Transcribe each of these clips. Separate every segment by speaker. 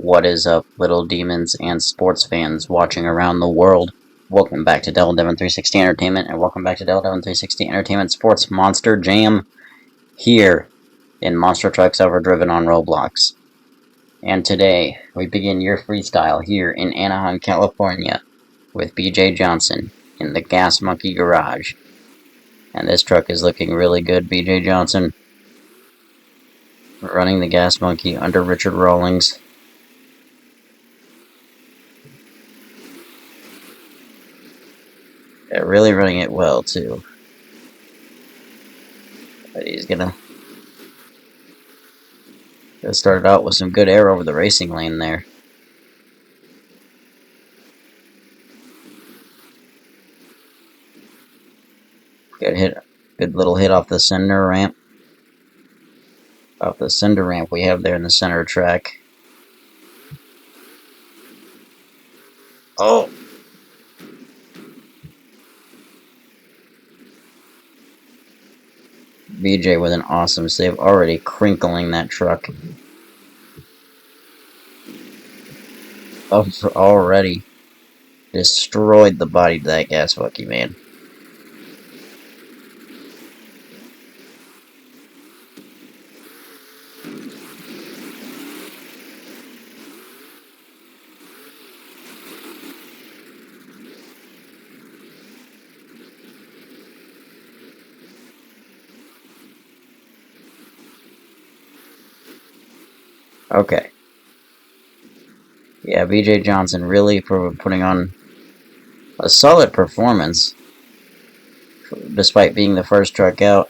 Speaker 1: What is up, little demons and sports fans watching around the world? Welcome back to DEVILDEVYN360 Entertainment, and welcome back to DEVILDEVYN360 Entertainment Sports Monster Jam here in Monster Trucks Overdriven on Roblox. And today, we begin your freestyle here in Anaheim, California with BJ Johnson in the Gas Monkey Garage. And this truck is looking really good, BJ Johnson. Running the Gas Monkey under Richard Rawlings. They're really running it well, too. But he's gonna start out with some good air over the racing lane there. Good little hit off the center ramp. Off the cinder ramp we have there in the center track. Oh! BJ with an awesome save, already crinkling that truck. Already destroyed the body to that gas monkey, man. Okay. Yeah, BJ Johnson really putting on a solid performance, despite being the first truck out.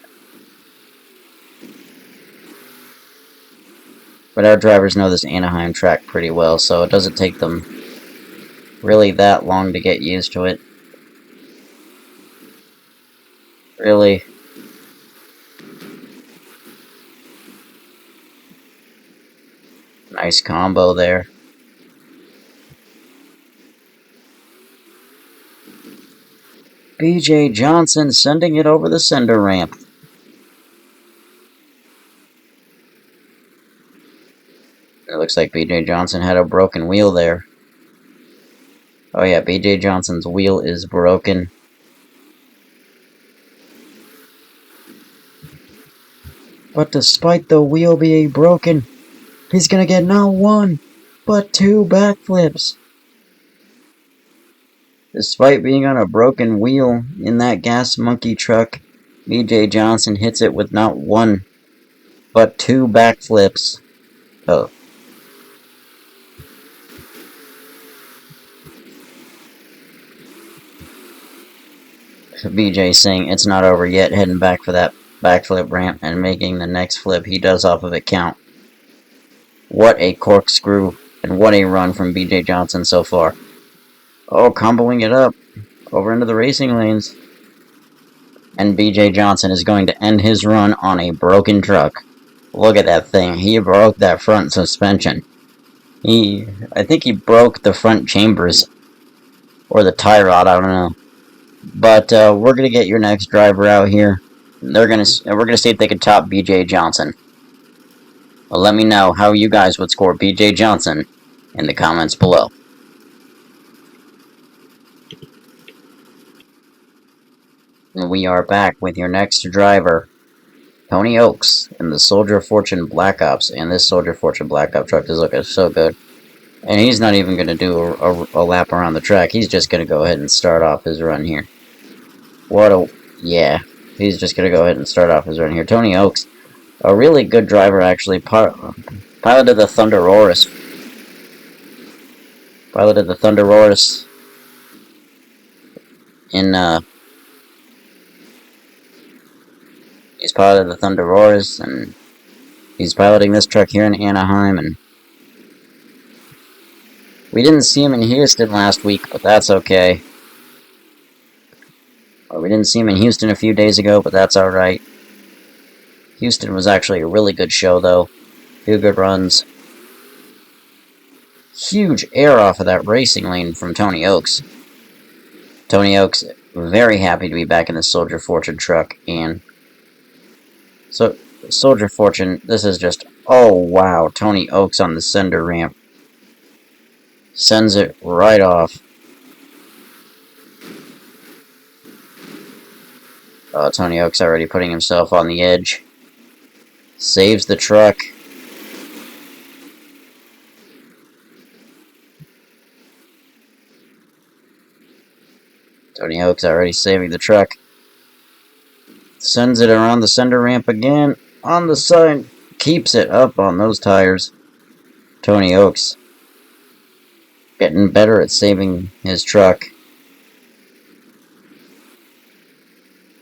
Speaker 1: But our drivers know this Anaheim track pretty well, so it doesn't take them really that long to get used to it. Really. Nice combo there. BJ Johnson sending it over the cinder ramp. It looks like BJ Johnson had a broken wheel there. Oh yeah, BJ Johnson's wheel is broken. But despite the wheel being broken, he's gonna get not one, but two backflips. Despite being on a broken wheel in that Gas Monkey truck, BJ Johnson hits it with not one, but two backflips. Oh. BJ saying it's not over yet, heading back for that backflip ramp and making the next flip he does off of it count. What a corkscrew and what a run from BJ Johnson so far. Oh, comboing it up over into the racing lanes. And BJ Johnson is going to end his run on a broken truck. Look at that thing. He broke that front suspension. I think he broke the front chambers. Or the tie rod, I don't know. But we're going to get your next driver out here. We're going to see if they can top BJ Johnson. Well, let me know how you guys would score BJ Johnson in the comments below. And we are back with your next driver, Tony Oaks, in the Soldier of Fortune Black Ops. And this Soldier of Fortune Black Ops truck is looking so good. And he's not even going to do a lap around the track. He's just going to go ahead and start off his run here. Yeah, he's just going to go ahead and start off his run here. Tony Oaks, a really good driver, actually. Piloted the Thunderoris. He's piloted the Thunderoris, and he's piloting this truck here in Anaheim, and we didn't see him in Houston last week, but that's okay. Or we didn't see him in Houston a few days ago, but that's alright. Houston was actually a really good show, though. Two good runs. Huge air off of that racing lane from Tony Oaks. Tony Oaks, very happy to be back in the Soldier Fortune truck, and so Soldier Fortune, this is just, oh wow, Tony Oaks on the cinder ramp. Sends it right off. Oh, Tony Hawk's already putting himself on the edge. Saves the truck. Tony Hawk's already saving the truck. Sends it around the center ramp again. On the side. Keeps it up on those tires. Tony Hawk's getting better at saving his truck.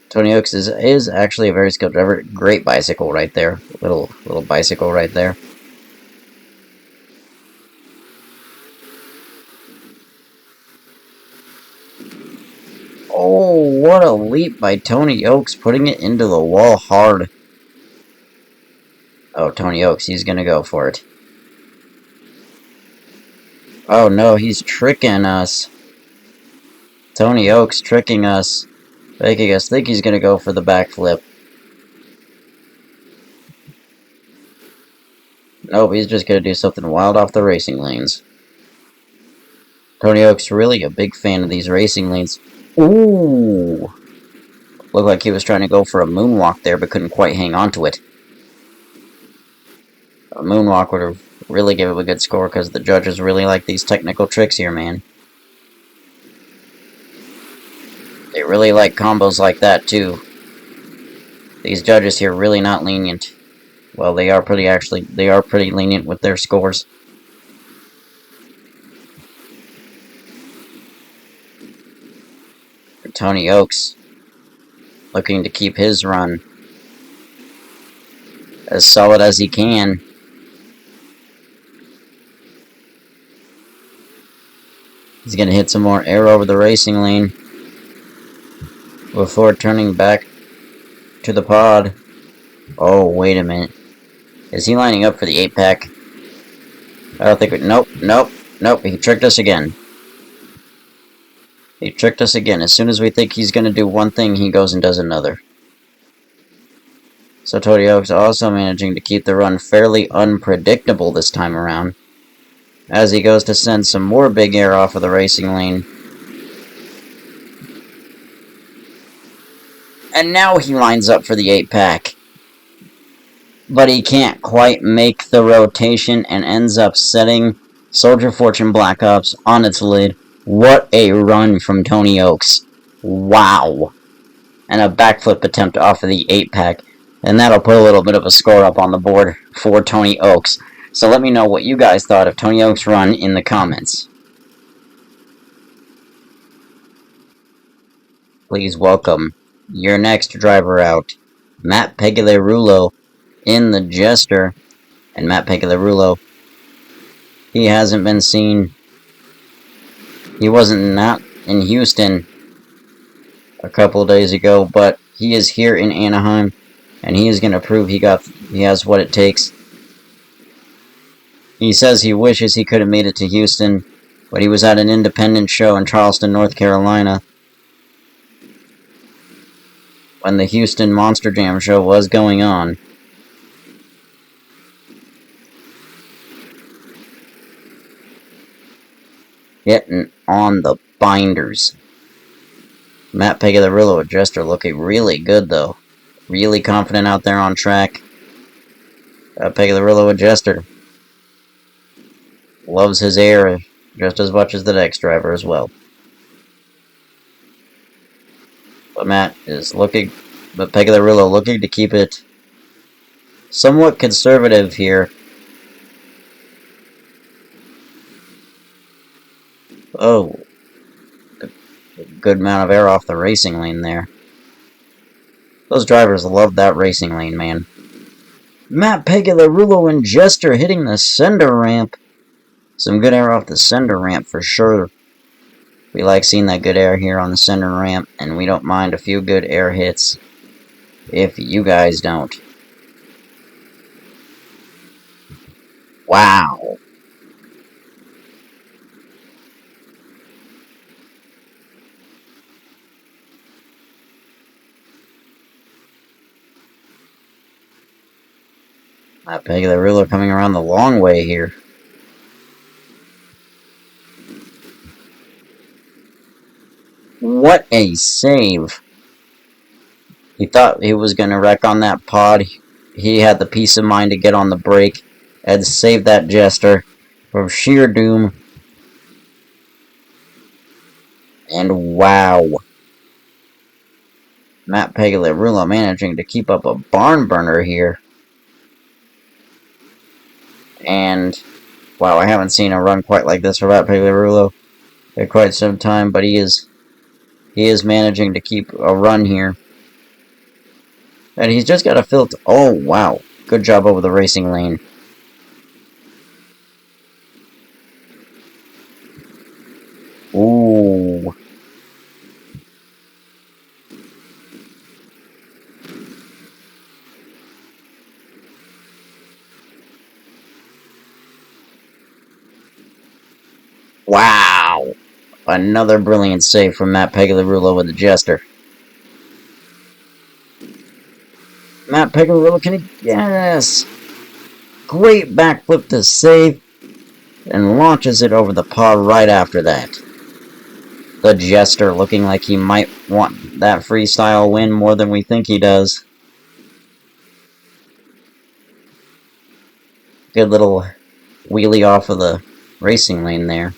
Speaker 1: Tony Hawk's is actually a very skilled driver. Great bicycle right there. Little bicycle right there. Oh, what a leap by Tony Oaks, putting it into the wall hard. Oh, Tony Oaks, he's gonna go for it. Oh no, he's tricking us. Tony Oaks tricking us, making us think he's gonna go for the backflip. Nope, he's just gonna do something wild off the racing lanes. Tony Oaks really a big fan of these racing lanes. Ooh! Looked like he was trying to go for a moonwalk there, but couldn't quite hang on to it. A moonwalk would have really given him a good score, because the judges really like these technical tricks here, man. They really like combos like that, too. These judges here really not lenient. Well, they are pretty lenient with their scores. Tony Oaks looking to keep his run as solid as he can. He's going to hit some more air over the racing lane before turning back to the pod. Oh, wait a minute. Is he lining up for the 8-pack? I don't think... Nope. He tricked us again. He tricked us again. As soon as we think he's going to do one thing, he goes and does another. So Tony Hawk's also managing to keep the run fairly unpredictable this time around, as he goes to send some more big air off of the racing lane. And now he lines up for the 8-pack. But he can't quite make the rotation and ends up setting Soldier Fortune Black Ops on its lid. What a run from Tony Oaks. Wow. And a backflip attempt off of the 8-pack. And that'll put a little bit of a score up on the board for Tony Oaks. So let me know what you guys thought of Tony Oaks' run in the comments. Please welcome your next driver out, Matt Pegulerulo in the Jester. And Matt Pegulerulo, he hasn't been seen. He wasn't not in Houston a couple days ago, but he is here in Anaheim, and he is going to prove he has what it takes. He says he wishes he could have made it to Houston, but he was at an independent show in Charleston, North Carolina, when the Houston Monster Jam show was going on. Getting on the binders. Matt Pegulerulo, Jester, looking really good, though. Really confident out there on track. Pegulerulo, Jester loves his air just as much as the next driver as well. But Pegulerulo looking to keep it somewhat conservative here. Oh, a good amount of air off the racing lane there. Those drivers love that racing lane, man. Matt Pegulerulo and Jester hitting the sender ramp. Some good air off the sender ramp for sure. We like seeing that good air here on the center ramp, and we don't mind a few good air hits if you guys don't. Wow. That Pegulerulo coming around the long way here. What a save. He thought he was going to wreck on that pod. He had the peace of mind to get on the brake and save that Jester from sheer doom. And wow. Matt Pagliarulo managing to keep up a barn burner here. And wow, I haven't seen a run quite like this for Matt Pagliarulo in quite some time, but he is managing to keep a run here. And he's just got a filter. Oh, wow. Good job over the racing lane. Ooh. Wow. Another brilliant save from Matt Pagliarulo with the Jester. Matt Pagliarulo, can he? Yes! Great backflip to save, and launches it over the pod right after that. The Jester looking like he might want that freestyle win more than we think he does. Good little wheelie off of the racing lane there.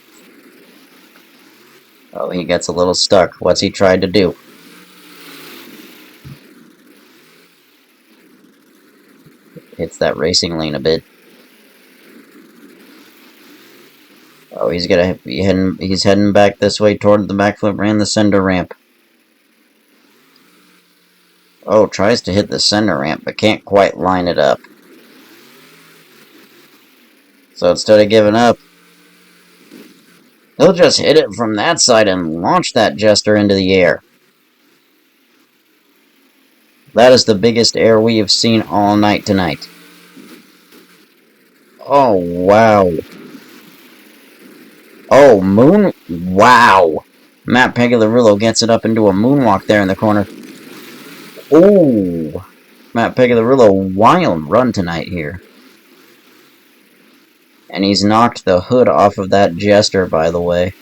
Speaker 1: Oh, he gets a little stuck. What's he tried to do? Hits that racing lane a bit. Oh, he's heading back this way toward the backflip and the center ramp. Oh, tries to hit the center ramp, but can't quite line it up. So instead of giving up, he'll just hit it from that side and launch that Jester into the air. That is the biggest air we have seen all night tonight. Oh, wow. Oh, wow. Matt Pagliarulo gets it up into a moonwalk there in the corner. Ooh. Matt Pagliarulo, wild run tonight here. And he's knocked the hood off of that Jester, by the way.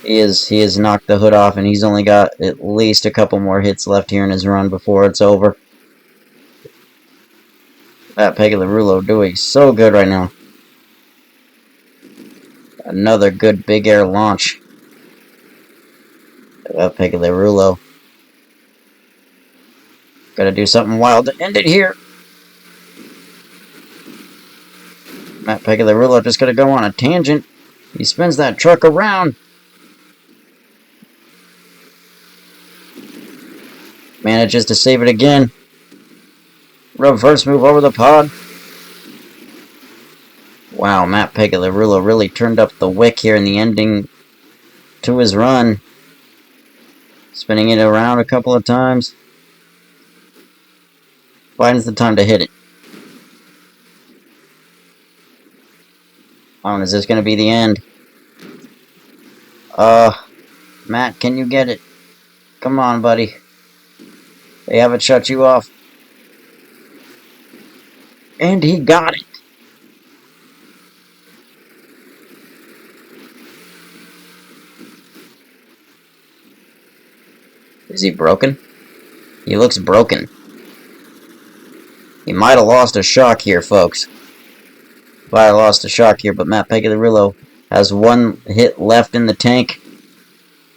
Speaker 1: He has knocked the hood off, and he's only got at least a couple more hits left here in his run before it's over. That Pagliarulo doing so good right now. Another good big air launch. That Pagliarulo. Gotta do something wild to end it here. Matt Pagliarulo just gonna go on a tangent. He spins that truck around. Manages to save it again. Reverse move over the pod. Wow, Matt Pagliarulo really turned up the wick here in the ending to his run. Spinning it around a couple of times. Finds the time to hit it. Oh, is this going to be the end? Matt, can you get it? Come on, buddy. They haven't shut you off. And he got it. Is he broken? He looks broken. He might have lost a shock here, folks. Might have lost a shock here, but Matt Pagliarulo has one hit left in the tank.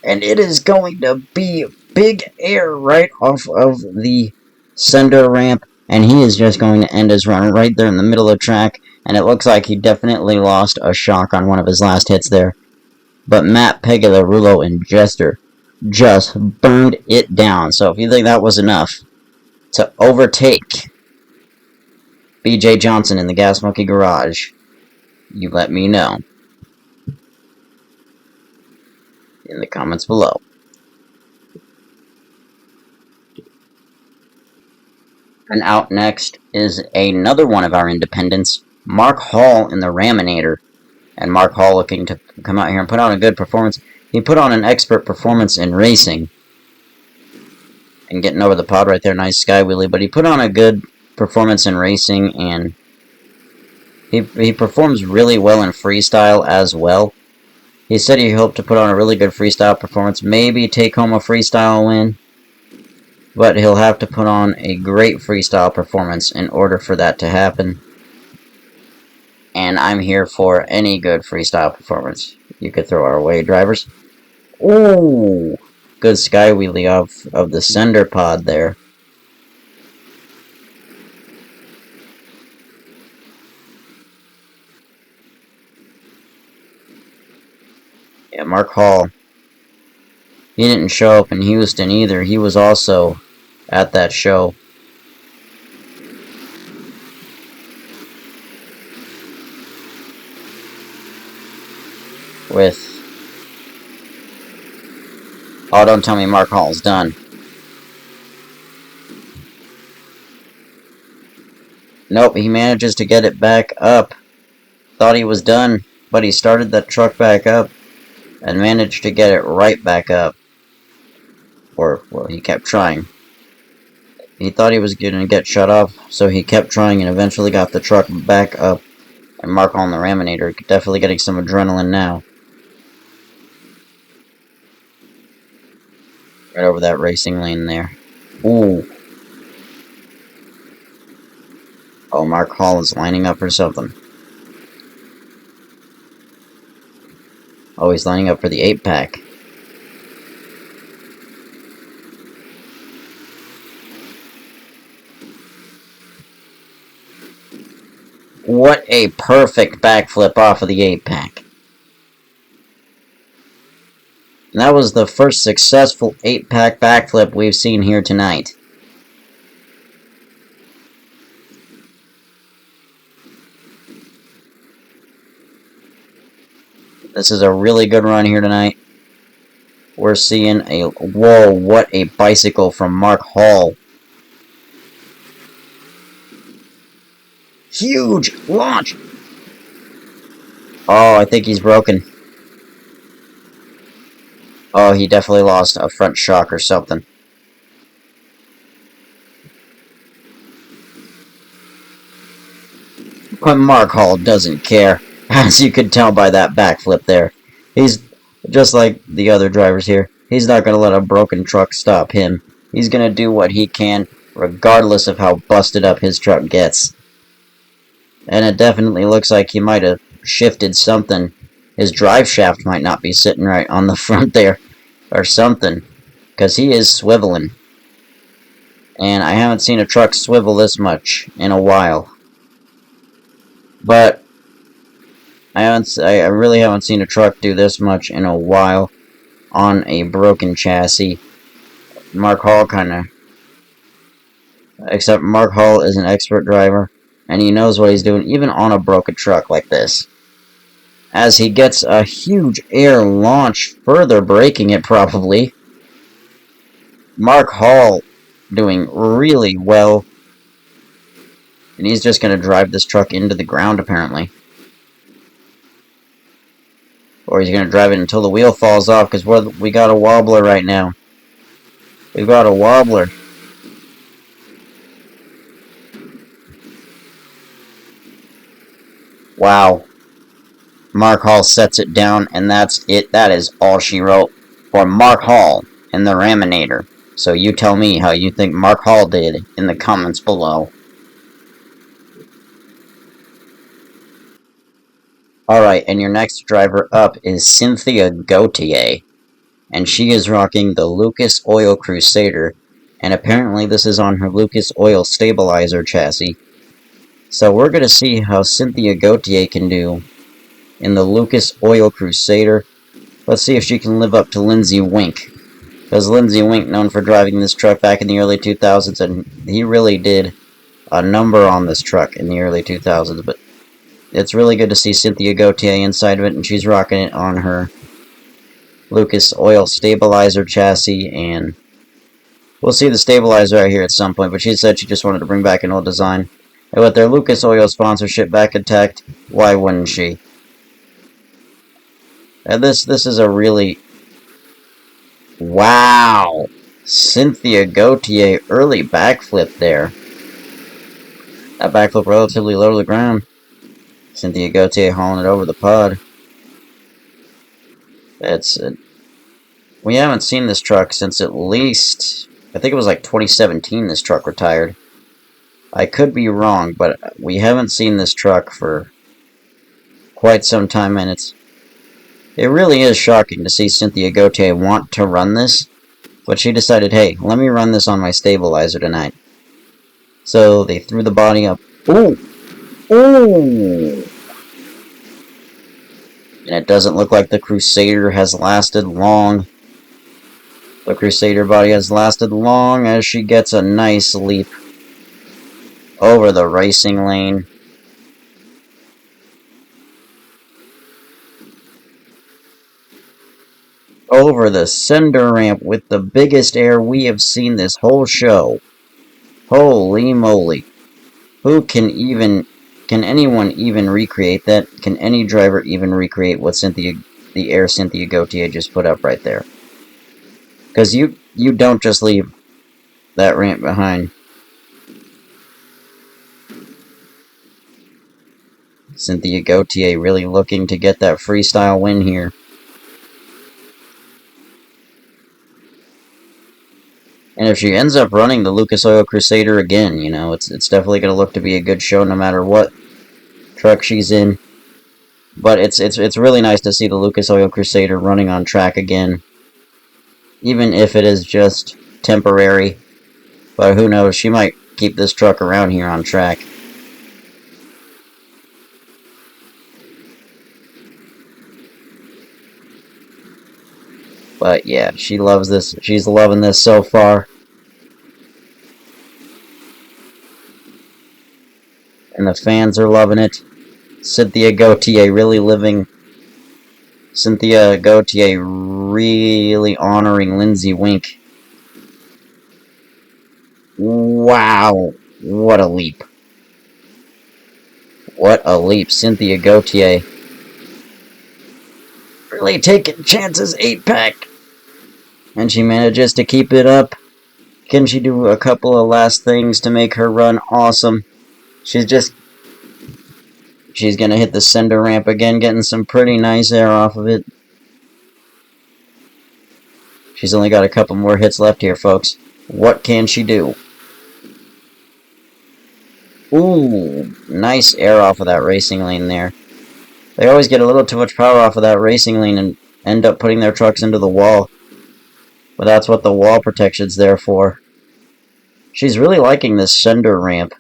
Speaker 1: And it is going to be big air right off of the center ramp. And he is just going to end his run right there in the middle of the track. And it looks like he definitely lost a shock on one of his last hits there. But Matt Pagliarulo and Jester just burned it down. So if you think that was enough to overtake BJ Johnson in the Gas Monkey Garage, you let me know in the comments below. And out next is another one of our independents, Mark Hall in the Raminator. And Mark Hall looking to come out here and put on a good performance. He put on an expert performance in racing. And getting over the pod right there, nice sky wheelie. But he put on a good performance in racing, and He performs really well in freestyle as well. He said he hoped to put on a really good freestyle performance, maybe take home a freestyle win, but he'll have to put on a great freestyle performance in order for that to happen. And I'm here for any good freestyle performance you could throw our way, drivers. Ooh! Good sky wheelie of the sender pod there. Yeah, Mark Hall. He didn't show up in Houston either. He was also at that show. With... Oh, don't tell me Mark Hall's done. Nope, he manages to get it back up. Thought he was done, but he started that truck back up and managed to get it right back up. Or, well, he kept trying. He thought he was going to get shut off, so he kept trying and eventually got the truck back up. And Mark Hall and the Raminator definitely getting some adrenaline now. Right over that racing lane there. Ooh. Oh, Mark Hall is lining up for something. Oh, he's lining up for the 8-pack. What a perfect backflip off of the 8-pack. And that was the first successful 8-pack backflip we've seen here tonight. This is a really good run here tonight. We're seeing a... Whoa, what a bicycle from Mark Hall. Huge launch! Oh, I think he's broken. Oh, he definitely lost a front shock or something. But Mark Hall doesn't care, as you could tell by that backflip there. He's just like the other drivers here. He's not going to let a broken truck stop him. He's going to do what he can, regardless of how busted up his truck gets. And it definitely looks like he might have shifted something. His drive shaft might not be sitting right on the front there, or something, because he is swiveling. And I haven't seen a truck swivel this much in a while. But I really haven't seen a truck do this much in a while on a broken chassis. Mark Hall except Mark Hall is an expert driver, and he knows what he's doing, even on a broken truck like this. As he gets a huge air launch, further braking it probably. Mark Hall doing really well. And he's just going to drive this truck into the ground, apparently. Or he's going to drive it until the wheel falls off, because we got a wobbler right now. We've got a wobbler. Wow. Mark Hall sets it down, and that's it. That is all she wrote for Mark Hall and the Raminator. So you tell me how you think Mark Hall did in the comments below. Alright, and your next driver up is Cynthia Gautier. And she is rocking the Lucas Oil Crusader. And apparently this is on her Lucas Oil Stabilizer chassis. So we're going to see how Cynthia Gautier can do in the Lucas Oil Crusader. Let's see if she can live up to Lindsay Wink. Because Lindsay Wink, known for driving this truck back in the early 2000s, and he really did a number on this truck in the early 2000s. But it's really good to see Cynthia Gautier inside of it, and she's rocking it on her Lucas Oil Stabilizer chassis, and we'll see the stabilizer out here at some point, but she said she just wanted to bring back an old design. And with their Lucas Oil sponsorship back intact, why wouldn't she? And this is a really... Wow! Cynthia Gautier, early backflip there. That backflip relatively low to the ground. Cynthia Gautier hauling it over the pod. That's it. We haven't seen this truck since at least, I think it was like 2017 this truck retired. I could be wrong, but we haven't seen this truck for quite some time, and it really is shocking to see Cynthia Gautier want to run this, but she decided, hey, let me run this on my stabilizer tonight. So they threw the body up. Ooh! Ooh! And it doesn't look like the Crusader has lasted long. The Crusader body has lasted long as she gets a nice leap over the racing lane. Over the cinder ramp with the biggest air we have seen this whole show. Holy moly. Can anyone even recreate that? Can any driver even recreate what the air Cynthia Gautier just put up right there? Because you don't just leave that ramp behind. Cynthia Gautier really looking to get that freestyle win here. And if she ends up running the Lucas Oil Crusader again, you know, it's definitely going to look to be a good show no matter what truck she's in. But it's really nice to see the Lucas Oil Crusader running on track again. Even if it is just temporary. But who knows, she might keep this truck around here on track. But yeah, she loves this. She's loving this so far. And the fans are loving it. Cynthia Gautier really living. Cynthia Gautier really honoring Lindsay Wink. Wow. What a leap. What a leap. Cynthia Gautier really taking chances. 8-pack. And she manages to keep it up. Can she do a couple of last things to make her run awesome? She's gonna hit the cinder ramp again, getting some pretty nice air off of it. She's only got a couple more hits left here, folks. What can she do? Ooh, nice air off of that racing lane there. They always get a little too much power off of that racing lane and end up putting their trucks into the wall. But that's what the wall protection's there for. She's really liking this cinder ramp.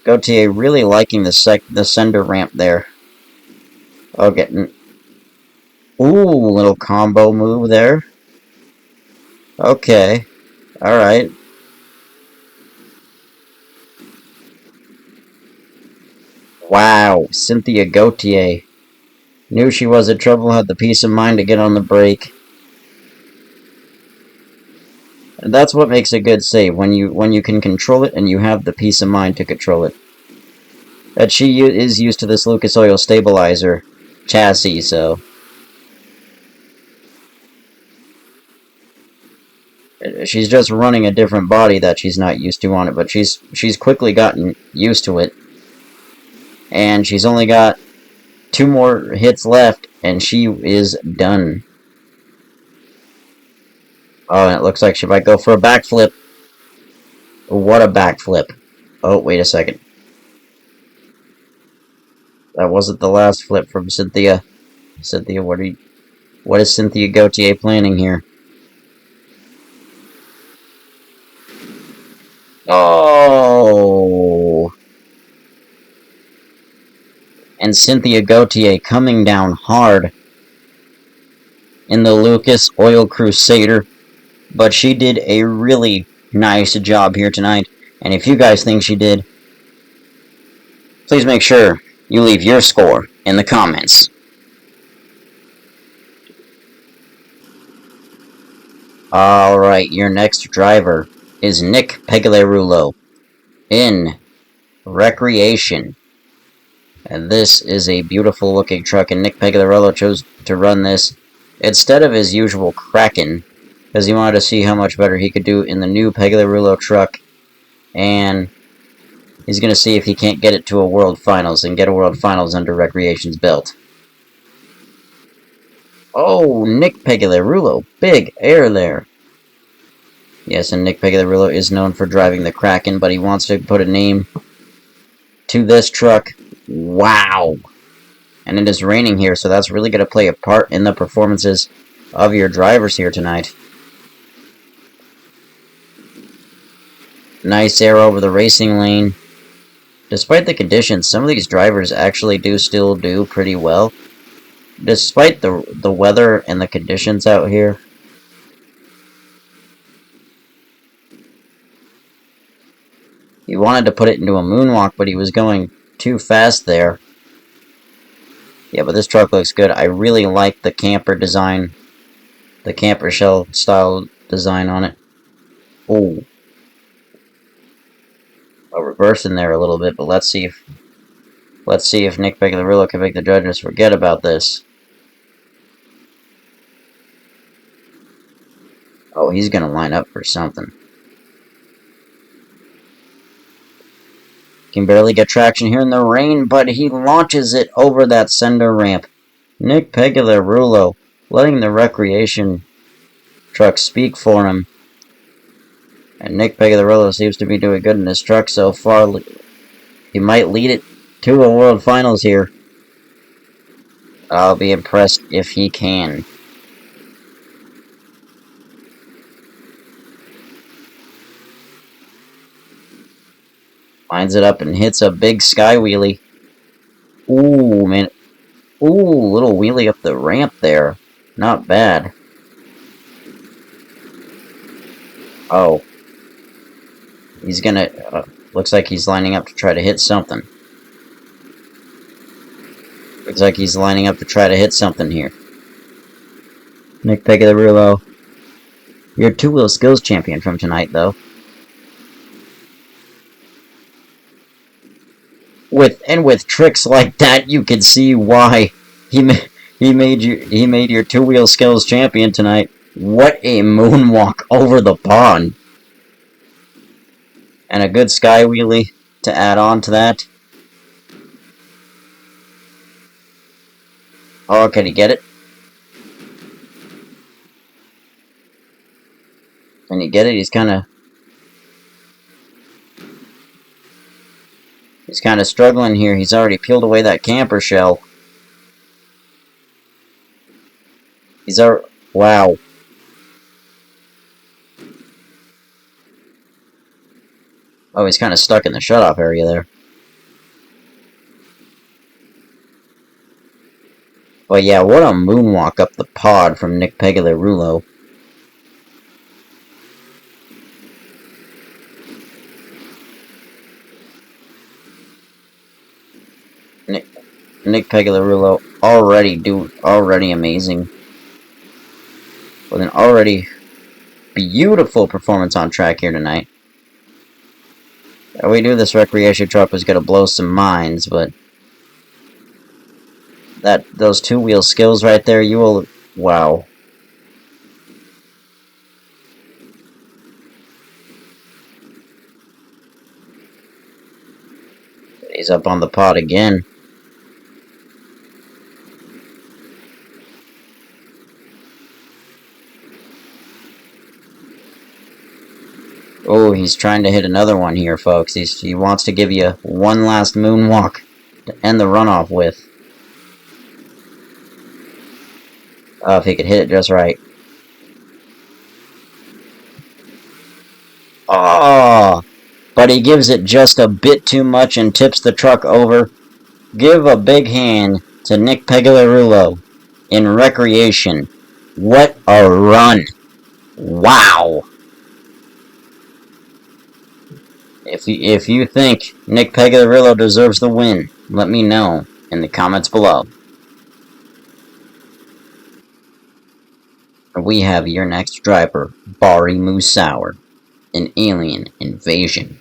Speaker 1: Gautier really liking the cinder ramp there. Oh, getting... Ooh, little combo move there. Okay. Alright. Wow, Cynthia Gautier. Knew she was in trouble, had the peace of mind to get on the brake. And that's what makes a good save, when you can control it and you have the peace of mind to control it. That she is used to this Lucas Oil stabilizer chassis, so... She's just running a different body that she's not used to on it, but she's quickly gotten used to it. And she's only got 2 more hits left, and she is done. Oh, and it looks like she might go for a backflip. What a backflip. Oh, wait a second. That wasn't the last flip from Cynthia. Cynthia, what is Cynthia Gautier planning here? Oh! And Cynthia Gautier coming down hard in the Lucas Oil Crusader. But she did a really nice job here tonight. And if you guys think she did, please make sure you leave your score in the comments. Alright, your next driver is Nick Pegulerulo in Recreation. And this is a beautiful looking truck, and Nick Pegulerulo chose to run this instead of his usual Kraken, because he wanted to see how much better he could do in the new Pegulerulo truck. And He's going to see if he can't get it to a World Finals and get a World Finals under Recreation's belt. Oh, Nick Pegularulo. Big air there. Yes, and Nick Pegularulo is known for driving the Kraken, but he wants to put a name to this truck. Wow. And it is raining here, so that's really going to play a part in the performances of your drivers here tonight. Nice air over the racing lane. Despite the conditions, some of these drivers actually still do pretty well. Despite the weather and the conditions out here. He wanted to put it into a moonwalk, but he was going too fast there. Yeah, but this truck looks good. I really like the camper design. The camper shell style design on it. Oh. I'll reverse in there a little bit, but let's see if Nick Pegularulo can make the judges forget about this. Oh, he's gonna line up for something. Can barely get traction here in the rain, but he launches it over that cinder ramp. Nick Pegularulo letting the Recreation truck speak for him. And Nick Pegularulo seems to be doing good in this truck so far. He might lead it to a World Finals here. I'll be impressed if he can. Lines it up and hits a big sky wheelie. Ooh, man. Ooh, little wheelie up the ramp there. Not bad. Oh. He's gonna... looks like he's lining up to try to hit something. Looks like he's lining up to try to hit something here. Nick Pegularulo. You're a two-wheel skills champion from tonight, though. With tricks like that, you can see why he made your two-wheel skills champion tonight. What a moonwalk over the pond. And a good sky wheelie to add on to that. Oh, can he get it? Can he get it? He's kind of struggling here. He's already peeled away that camper shell. Wow. Oh, he's kind of stuck in the shutoff area there. But yeah, what a moonwalk up the pod from Nick Pegularulo. Nick Pegularulo already amazing. With an already beautiful performance on track here tonight. We knew this Recreation truck was going to blow some minds, but those two-wheel skills right there, you will... Wow. He's up on the pod again. Oh, he's trying to hit another one here, folks. He wants to give you one last moonwalk to end the runoff with. Oh, if he could hit it just right. Oh, but he gives it just a bit too much and tips the truck over. Give a big hand to Nick Pegularulo in Recreation. What a run. Wow. If you think Nick Pegularulo deserves the win, let me know in the comments below. We have your next driver, Bari Musauer, in Alien Invasion.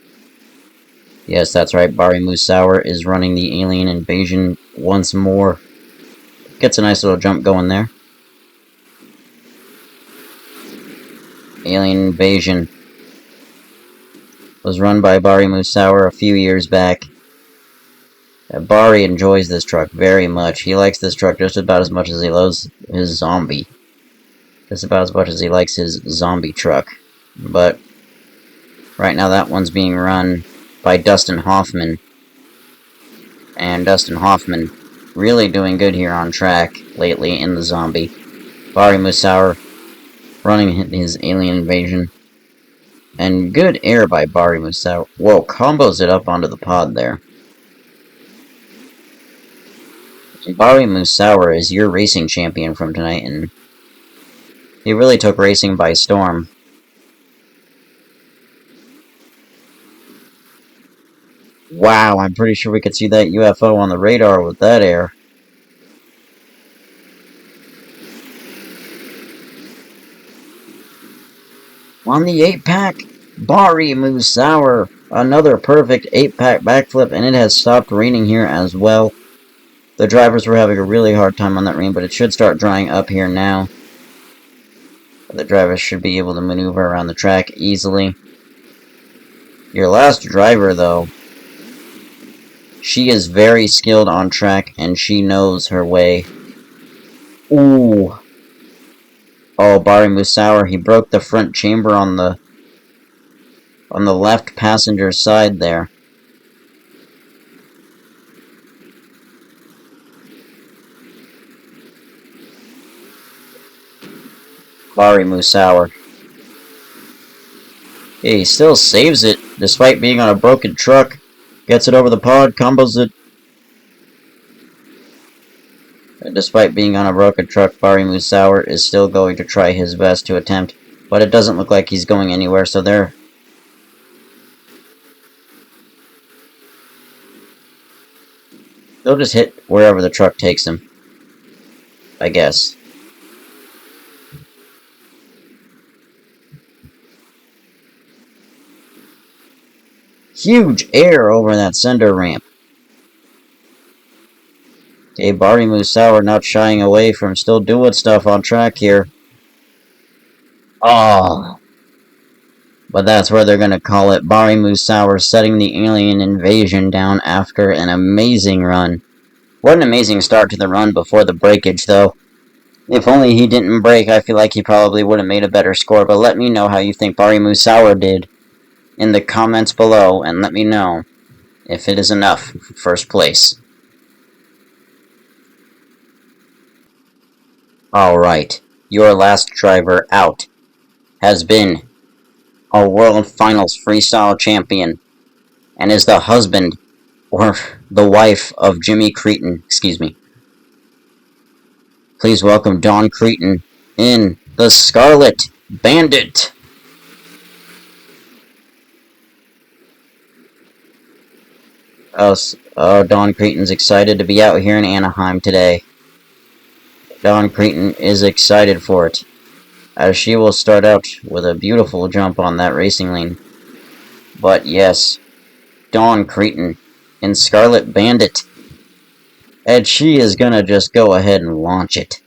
Speaker 1: Yes, that's right, Bari Musauer is running the Alien Invasion once more. Gets a nice little jump going there. Alien Invasion. Was run by Bari Musauer a few years back. Bari enjoys this truck very much. He likes this truck just about as much as he loves his zombie. Just about as much as he likes his zombie truck. But right now that one's being run by Dustin Hoffman. And Dustin Hoffman really doing good here on track lately in the zombie. Bari Musauer running his alien invasion. And good air by Bari Musauer. Whoa, combos it up onto the pod there. Bari Musauer is your racing champion from tonight, and he really took racing by storm. Wow, I'm pretty sure we could see that UFO on the radar with that air. On the 8-pack, Bari Musauer. Another perfect 8-pack backflip, and it has stopped raining here as well. The drivers were having a really hard time on that rain, but it should start drying up here now. The drivers should be able to maneuver around the track easily. Your last driver, though, she is very skilled on track, and she knows her way. Ooh. Oh, Bari Musauer, he broke the front chamber on the left passenger side there. Bari Musauer. Yeah, he still saves it, despite being on a broken truck. Gets it over the pod, combos it. And despite being on a broken truck, Bari Musauer is still going to try his best to attempt. But it doesn't look like he's going anywhere, so there. He'll just hit wherever the truck takes him, I guess. Huge air over that sender ramp. Okay, Bari Musauer not shying away from still doing stuff on track here. Oh. But that's where they're going to call it. Bari Musauer setting the alien invasion down after an amazing run. What an amazing start to the run before the breakage, though. If only he didn't break, I feel like he probably would have made a better score. But let me know how you think Bari Musauer did in the comments below, and let me know if it is enough for first place. Alright, your last driver out has been our World Finals Freestyle Champion, and is the husband, or the wife of Jimmy Cretin, excuse me. Please welcome Dawn Cretin in the Scarlet Bandit. Oh, Dawn Cretin's excited to be out here in Anaheim today. Dawn Cretin is excited for it, as she will start out with a beautiful jump on that racing lane. But yes, Dawn Cretin in Scarlet Bandit, and she is gonna just go ahead and launch it.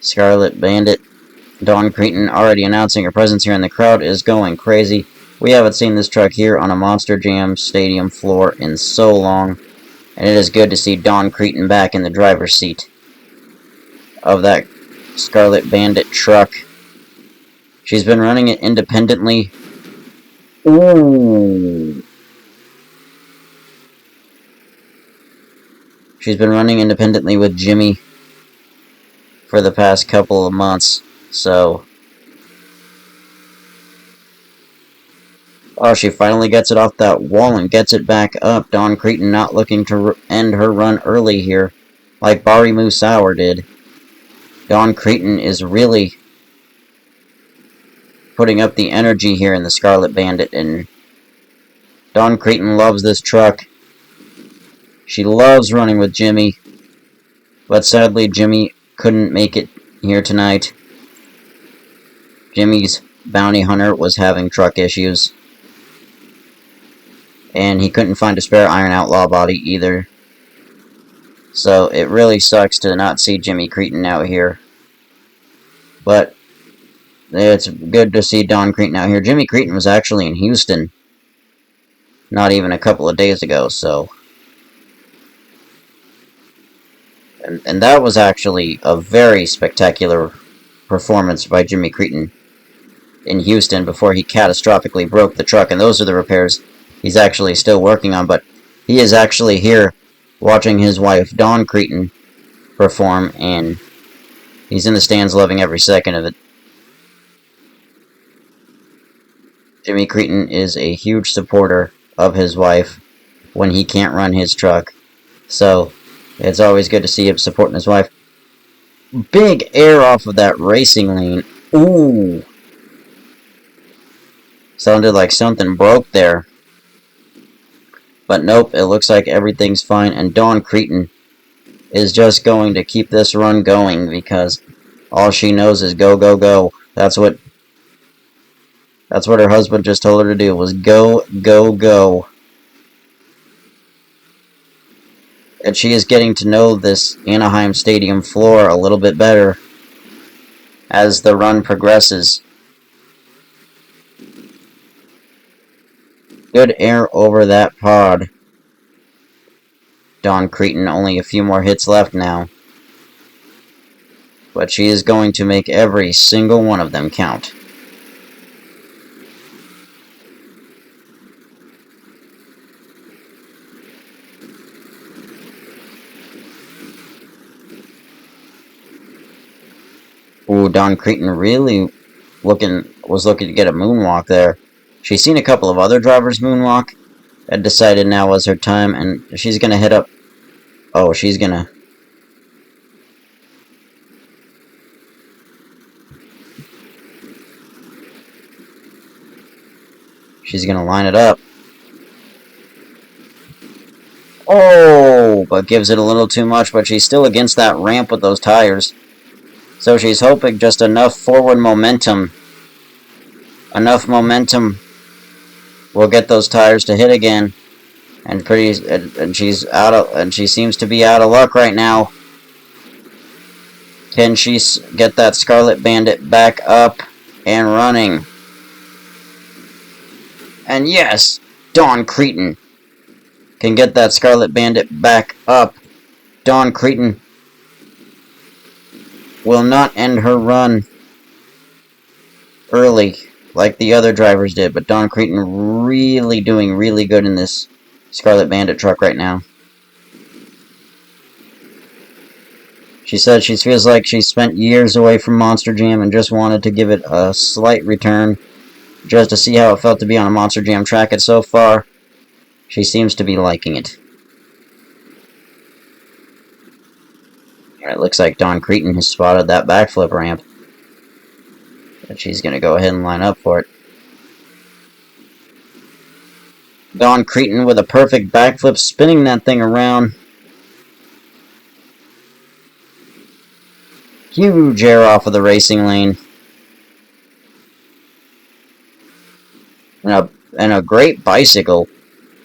Speaker 1: Scarlet Bandit, Dawn Cretin already announcing her presence here in the crowd, is going crazy. We haven't seen this truck here on a Monster Jam stadium floor in so long, and it is good to see Dawn Cretin back in the driver's seat of that Scarlet Bandit truck. She's been running it independently. Ooh. She's been running independently with Jimmy for the past couple of months, so... Oh, she finally gets it off that wall and gets it back up. Dawn Cretin not looking to end her run early here, like Bari Musauer did. Dawn Cretin is really putting up the energy here in the Scarlet Bandit, and Dawn Cretin loves this truck. She loves running with Jimmy, but sadly Jimmy couldn't make it here tonight. Jimmy's bounty hunter was having truck issues, and he couldn't find a spare Iron Outlaw body either. So it really sucks to not see Jimmy Cretin out here. But It's good to see Don Cretin out here. Jimmy Cretin was actually in Houston not even a couple of days ago, so... And that was actually a very spectacular performance by Jimmy Cretin in Houston before he catastrophically broke the truck, and those are the repairs he's actually still working on, but he is actually here watching his wife, Dawn Cretin, perform, and he's in the stands loving every second of it. Jimmy Cretin is a huge supporter of his wife when he can't run his truck, so it's always good to see him supporting his wife. Big air off of that racing lane. Ooh! Sounded like something broke there. But nope, it looks like everything's fine, and Dawn Cretin is just going to keep this run going because all she knows is go, go, go. That's what her husband just told her to do, was go, go, go. And she is getting to know this Anaheim Stadium floor a little bit better as the run progresses. Good air over that pod. Dawn Cretin, only a few more hits left now. But she is going to make every single one of them count. Ooh, Dawn Cretin really was looking to get a moonwalk there. She's seen a couple of other drivers moonwalk and decided now was her time, and she's gonna hit up. Oh, she's gonna line it up. Oh, but gives it a little too much, but she's still against that ramp with those tires. So she's hoping just enough forward momentum. Enough momentum will get those tires to hit again. And she seems to be out of luck right now. Can she get that Scarlet Bandit back up and running? And yes, Dawn Cretin can get that Scarlet Bandit back up. Dawn Cretin will not end her run early like the other drivers did, but Dawn Cretin really doing really good in this Scarlet Bandit truck right now. She said she feels like she spent years away from Monster Jam and just wanted to give it a slight return just to see how it felt to be on a Monster Jam track, and so far she seems to be liking it. It looks like Dawn Cretin has spotted that backflip ramp. And she's going to go ahead and line up for it. Dawn Cretin with a perfect backflip, spinning that thing around. Huge air off of the racing lane. And a great bicycle.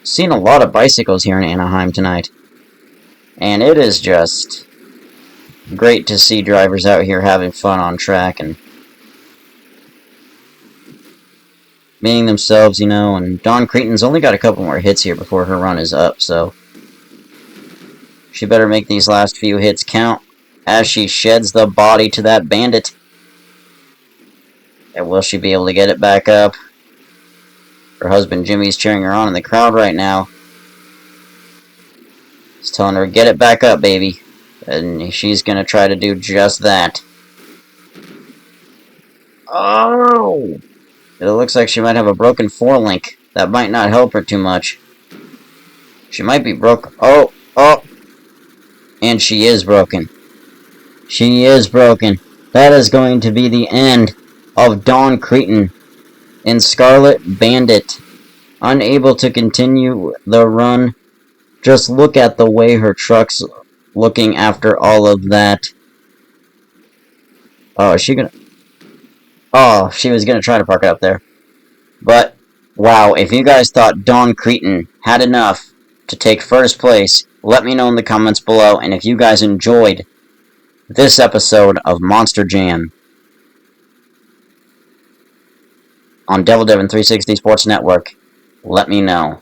Speaker 1: Seen a lot of bicycles here in Anaheim tonight. And it is just great to see drivers out here having fun on track and being themselves, you know. And Dawn Cretin's only got a couple more hits here before her run is up, so she better make these last few hits count as she sheds the body to that Bandit. And will she be able to get it back up? Her husband Jimmy's cheering her on in the crowd right now. He's telling her, get it back up, baby. And she's going to try to do just that. Oh! It looks like she might have a broken forelink. That might not help her too much. She might be broke. Oh! Oh! And she is broken. She is broken. That is going to be the end of Dawn Cretin in Scarlet Bandit. Unable to continue the run. Just look at the way her truck's looking after all of that. Oh, is she gonna... Oh, she was gonna try to park up there. But, wow, if you guys thought Dawn Cretin had enough to take first place, let me know in the comments below. And if you guys enjoyed this episode of Monster Jam, on DevilDevin360 Sports Network, let me know.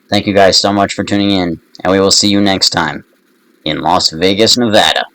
Speaker 1: Thank you guys so much for tuning in, and we will see you next time in Las Vegas, Nevada.